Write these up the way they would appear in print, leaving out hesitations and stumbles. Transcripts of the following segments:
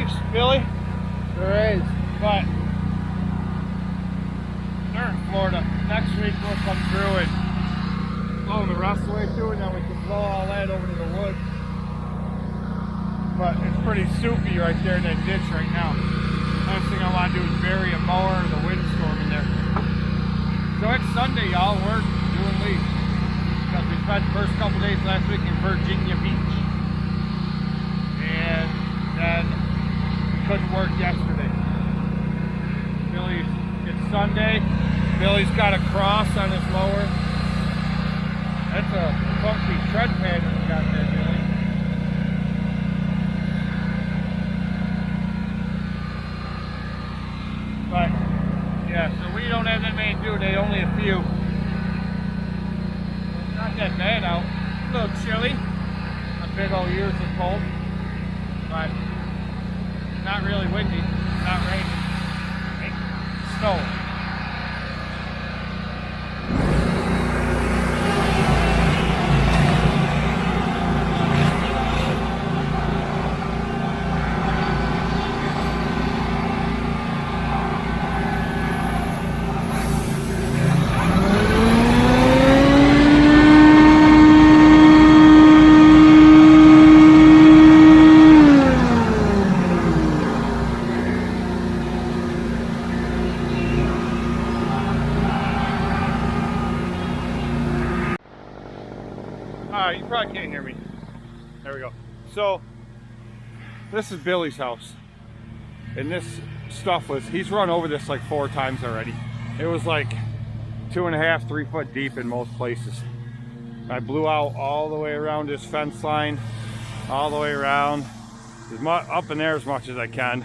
leaves, Billy. There is. But they're in Florida. Next week we'll come through and blow them the rest of the way through, and then we can blow all that over to the woods. But it's pretty soupy right there in that ditch right now. Last thing I want to do is bury a mower or the windstorm in there. So it's Sunday, y'all. We're doing leaves. Because we spent the first couple days last week in Virginia Beach. And then we couldn't work yesterday. It's Sunday. Billy's got a cross on his mower. That's a funky tread pattern you got there, Billy. But, yeah, so we don't have that many to do today, only a few. It's not that bad out. A little chilly. A big old years of cold. But not really windy, not raining. Snow. Alright, you probably can't hear me. There we go. So, this is Billy's house. And this stuff he's run over this like 4 times already. It was like 2.5, 3 foot deep in most places. I blew out all the way around this fence line, all the way around, up in there as much as I can.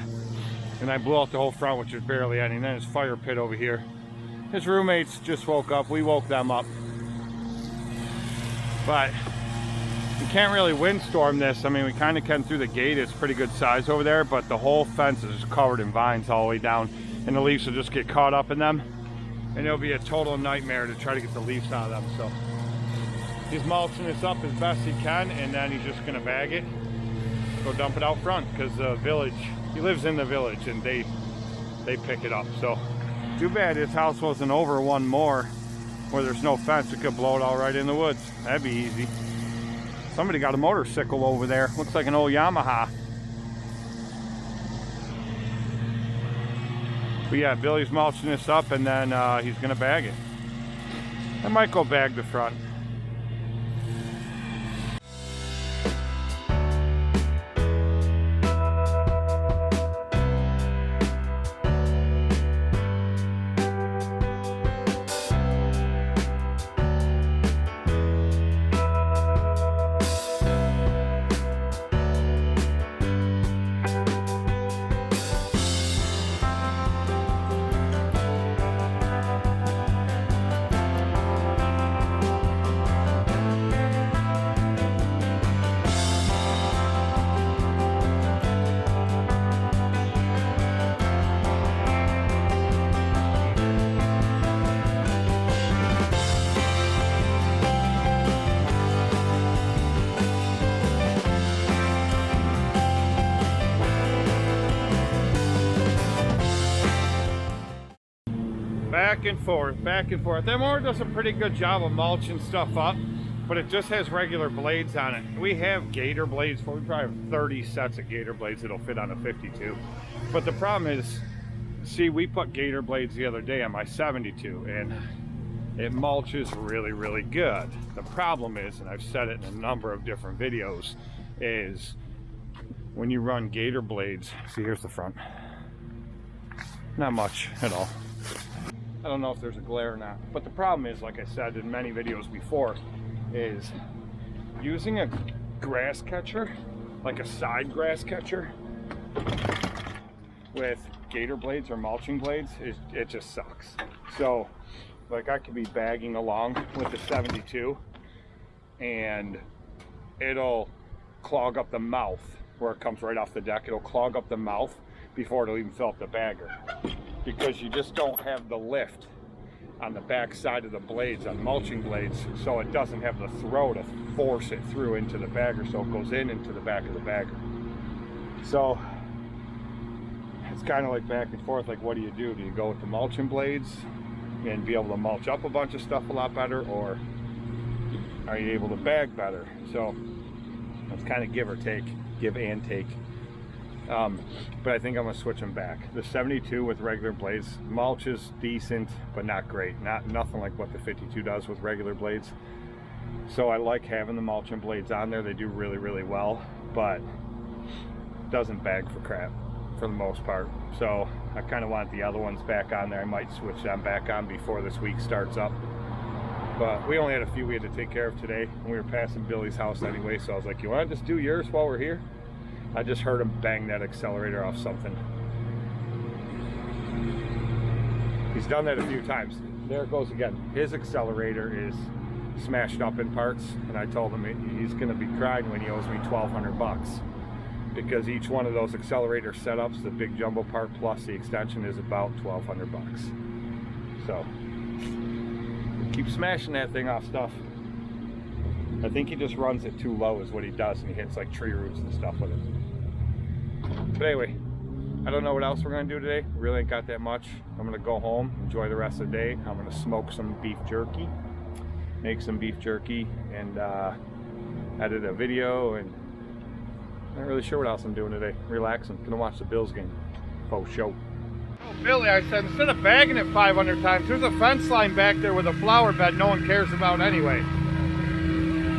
And I blew out the whole front, which is barely any. And then his fire pit over here. His roommates just woke up. We woke them up. But you can't really windstorm this. I mean, we kind of can through the gate. It's pretty good size over there, but the whole fence is covered in vines all the way down, and the leaves will just get caught up in them, and it'll be a total nightmare to try to get the leaves out of them. So he's mulching this up as best he can, and then he's just gonna bag it, go dump it out front, because the village, he lives in the village, and they pick it up. So too bad his house wasn't over one more where there's no fence. We could blow it all right in the woods. That'd be easy. Somebody got a motorcycle over there. Looks like an old Yamaha. But yeah, Billy's mulching this up, and then he's gonna bag it. I might go bag the front. Back and forth, back and forth. That mower does a pretty good job of mulching stuff up, but it just has regular blades on it. We have gator blades for, we probably have 30 sets of gator blades that'll fit on a 52. But the problem is, see, we put gator blades the other day on my 72, and it mulches really, really good. The problem is, and I've said it in a number of different videos, is when you run gator blades, see, here's the front. Not much at all. I don't know if there's a glare or not, but the problem is, like I said in many videos before, is using a grass catcher, like a side grass catcher, with gator blades or mulching blades, it just sucks. So, like, I could be bagging along with the 72, and it'll clog up the mouth where it comes right off the deck. It'll clog up the mouth before it'll even fill up the bagger, because you just don't have the lift on the back side of the blades, on mulching blades, so it doesn't have the throw to force it through into the bagger, so it goes into the back of the bagger. So it's kind of like back and forth, like what do you do? Do you go with the mulching blades and be able to mulch up a bunch of stuff a lot better, or are you able to bag better? So it's kind of give or take, give and take. But I think I'm gonna switch them back. The 72 with regular blades, mulch is decent, but not great. Nothing like what the 52 does with regular blades. So I like having the mulching blades on there. They do really, really well, but doesn't bag for crap for the most part. So I kind of want the other ones back on there. I might switch them back on before this week starts up. But we only had a few we had to take care of today, and we were passing Billy's house anyway, so I was like, you want to just do yours while we're here? I just heard him bang that accelerator off something. He's done that a few times. There it goes again. His accelerator is smashed up in parts, and I told him he's going to be crying when he owes me $1,200, because each one of those accelerator setups, the big jumbo part plus the extension, is about $1,200. So keep smashing that thing off stuff. I think he just runs it too low is what he does, and he hits like tree roots and stuff with it. But anyway, I don't know what else we're going to do today. Really ain't got that much. I'm going to go home, enjoy the rest of the day. I'm going to smoke some beef jerky, make some beef jerky, and edit a video, and I'm not really sure what else I'm doing today. Relaxing. Gonna watch the Bills game. Faux show. Oh, Billy, I said, instead of bagging it 500 times, there's a fence line back there with a flower bed no one cares about anyway.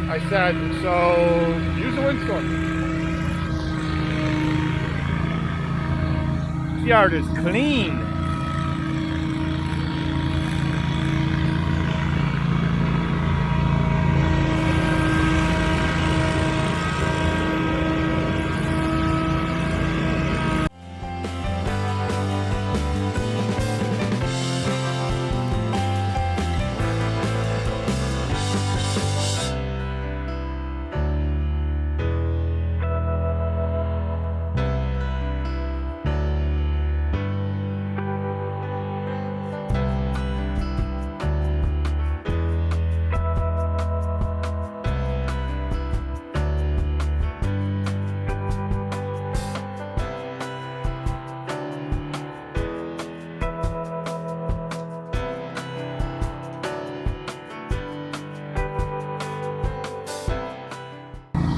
I said, so use a windstorm. This yard is clean.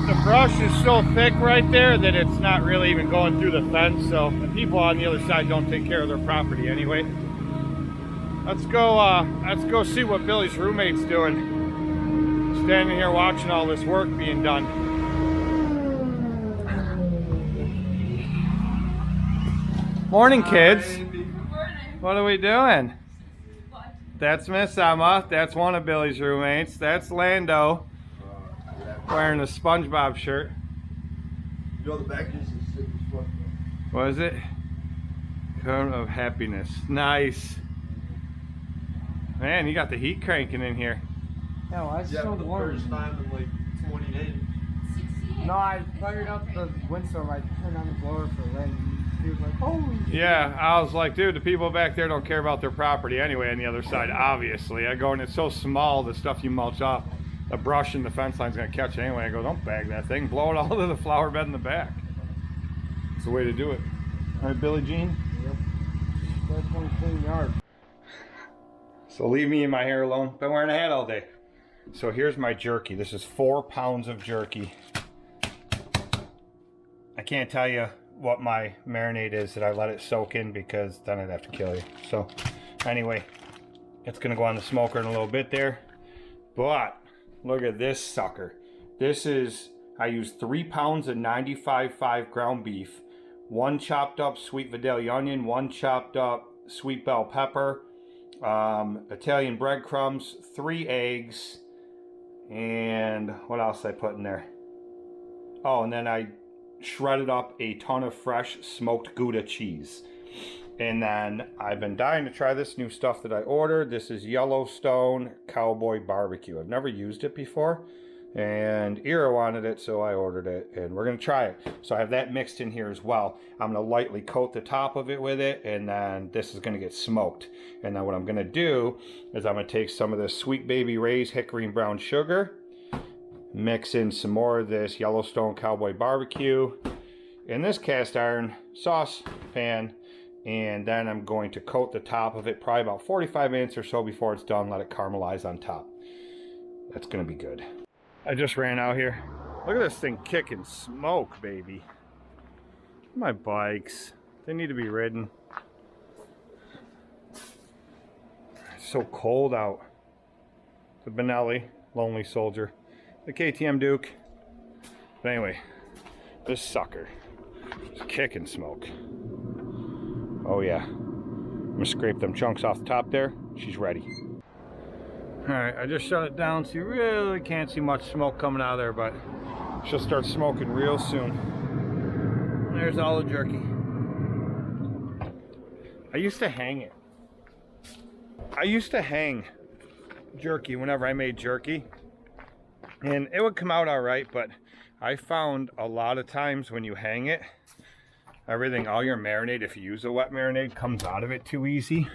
The brush is so thick right there that it's not really even going through the fence, so the people on the other side don't take care of their property anyway. Let's go see what Billy's roommate's doing. Standing here watching all this work being done. Morning, kids. Morning. What are we doing? That's Miss Emma. That's one of Billy's roommates. That's Lando. Wearing a SpongeBob shirt. You know the back is What is it? Cone of Happiness. Nice. Man, you got the heat cranking in here. No, I yeah, still for the warm. first time in like 20 days. No, I fired up the windstorm. I turned on the blower for rain. He was like, holy shit. Yeah, I was like, dude, the people back there don't care about their property anyway on the other side, obviously. I go, and it's so small, the stuff you mulch up, the brush and the fence line's going to catch it anyway. I go, don't bag that thing. Blow it all to the flower bed in the back. It's the way to do it. All right, Billie Jean? Yep. That's one clean yard. So leave me and my hair alone. Been wearing a hat all day. So here's my jerky. This is 4 pounds of jerky. I can't tell you what my marinade is that I let it soak in, because then I'd have to kill you. So anyway, it's gonna go on the smoker in a little bit there. But look at this sucker. This is, I use 3 pounds of 95.5 ground beef, 1 chopped up sweet Vidalia onion, 1 chopped up sweet bell pepper, Italian breadcrumbs, 3 eggs, and what else did I put in there? Oh, and then I shredded up a ton of fresh smoked Gouda cheese. And then I've been dying to try this new stuff that I ordered. This is Yellowstone Cowboy Barbecue. I've never used it before, and Ira wanted it, so I ordered it, and we're gonna try it. So I have that mixed in here as well. I'm gonna lightly coat the top of it with it, and then this is gonna get smoked. And then what I'm gonna do is I'm gonna take some of this Sweet Baby Ray's hickory and brown sugar, mix in some more of this Yellowstone Cowboy Barbecue in this cast iron sauce pan, And then I'm going to coat the top of it probably about 45 minutes or so before it's done. Let it caramelize on top. That's gonna be good. I just ran out here. Look at this thing kicking smoke, baby. My bikes, they need to be ridden. It's so cold out. The Benelli, Lonely Soldier. The KTM Duke. But anyway, this sucker is kicking smoke. Oh yeah. I'm gonna scrape them chunks off the top there. She's ready. Alright, I just shut it down so you really can't see much smoke coming out of there, but she'll start smoking real soon. There's all the jerky. I used to hang it. I used to hang jerky whenever I made jerky, and it would come out all right, but I found a lot of times when you hang it, everything, all your marinade, if you use a wet marinade, comes out of it too easy.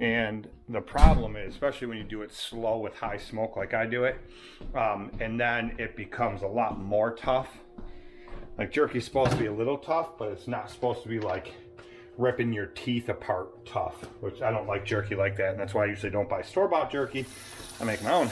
And the problem is, especially when you do it slow with high smoke like I do it, and then it becomes a lot more tough. Like jerky's supposed to be a little tough, but it's not supposed to be like ripping your teeth apart tough, which I don't like jerky like that, and that's why I usually don't buy store-bought jerky. I make my own.